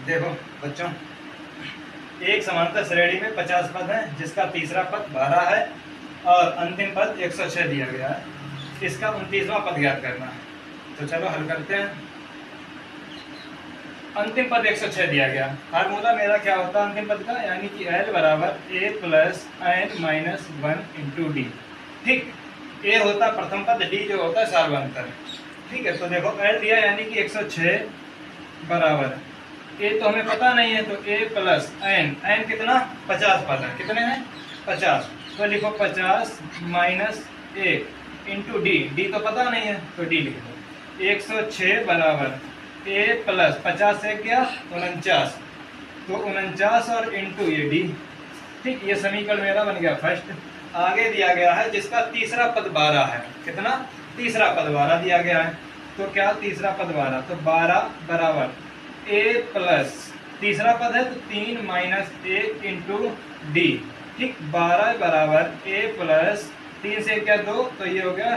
देखो बच्चों, एक समांतर श्रेणी में 50 पद है जिसका तीसरा पद 12 है और अंतिम पद 106 दिया गया है। इसका 29वां पद ज्ञात करना है। तो चलो हल करते हैं। अंतिम पद 106 दिया गया। फार्मूला मेरा क्या होता है अंतिम पद का, यानी कि L बराबर a plus n minus 1 into D. ठीक, a होता प्रथम पद, d जो होता है सार्वंतर। ठीक है, तो देखो L दिया यानी कि 106 बराबर a तो हमें पता नहीं है, तो a प्लस n कितना 50 पद है, कितने हैं 50, तो लिखो 50 माइनस 1 इंटू डी तो पता नहीं है तो d लिख दो। 106 बराबर a प्लस 50 से क्या 49, तो 49 और इंटू ये d। ठीक, ये समीकरण मेरा बन गया फर्स्ट। आगे दिया गया है जिसका तीसरा पद 12 है, कितना तीसरा पद 12 दिया गया है, तो क्या तीसरा पद 12, तो 12 बराबर a प्लस तीसरा पद है तो 3 माइनस 1 इंटू डी। ठीक, 12 बराबर a प्लस 3 से क्या 2, तो ये हो गया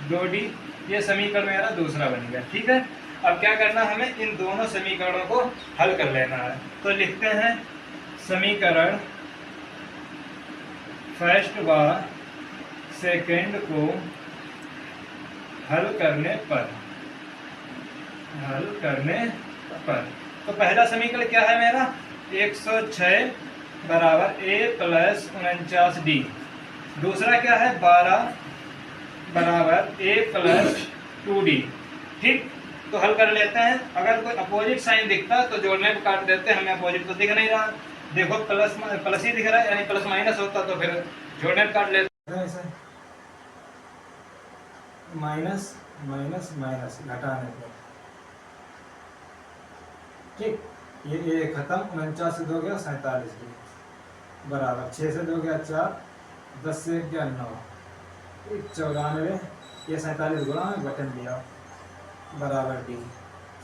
2d। ये समीकरण मेरा दूसरा बन गया। ठीक है, अब क्या करना है, हमें इन दोनों समीकरणों को हल कर लेना है। तो लिखते हैं समीकरण फर्स्ट व सेकंड को हल करने पर तो पहला समीकरण क्या है मेरा, 106 बराबर a प्लस 49d। दूसरा क्या है 12 बराबर a प्लस 2d। ठीक, तो हल कर लेते हैं। अगर कोई अपोजिट साइन दिखता तो जोड़ने में काट देते, हमें अपोजिट तो दिख नहीं रहा। देखो प्लस ही दिख रहा है, यानी प्लस माइनस होता तो फिर जोड़ने में काट लेते हैं ऐसे। माइनस माइनस माइनस घटाने पर ठीक, ये खत्म। 49 से 2 गया 47 बराबर 6 से 2 गया 4, 10 से गया 9, 94। ये 47 गुणा में बटन दिया बराबर डी।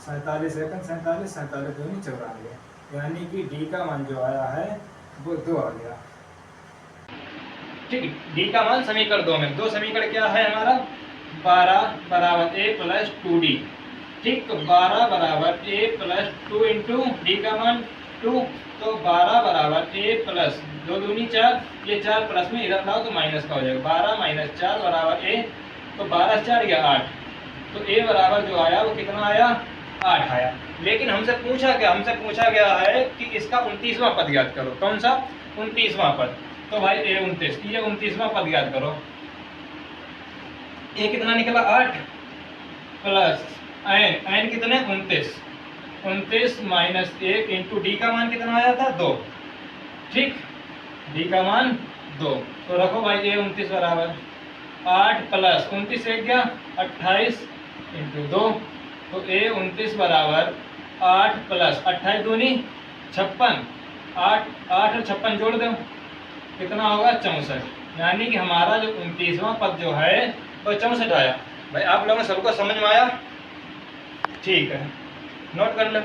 47 एकम 47, 47 दूनी 94, यानी कि डी का मान जो आया है वो 2 आ गया। ठीक, डी का मान समीकरण 2 में, दो समीकरण क्या है हमारा, 12 बराबर a प्लस 2d। ठीक, तो 12 बराबर a प्लस 2 इंटू डी का मान 2, तो 12 बराबर a प्लस 2 दूनी 4, ये 4 प्लस में इधर लाओ तो माइनस का हो जाएगा, 12 माइनस 4 बराबर a, तो 12 4 गया 8, तो a बराबर जो आया वो कितना आया 8 आया। लेकिन हमसे पूछा गया है कि इसका 29वां पद ज्ञात करो। कौन सा 29वां पद, तो भाई a 29, ये 29वां पद ज्ञात करो। a कितना निकला 8 प्लस n कितने 29 माइनस 1 इंटू डी का मान कितना आया था 2। ठीक, डी का मान 2, तो रखो भाई a 29 बराबर 8 प्लस 29 एक गया 28 इंटू 2, तो a 29 बराबर 8 प्लस 28 दूनी 56, 8 और 56 जोड़ दो कितना होगा 64, यानी कि हमारा जो 29वां पद जो है वो 64 आया। भाई आप लोगों को सबको समझ में आया? ठीक है, नोट कर लो।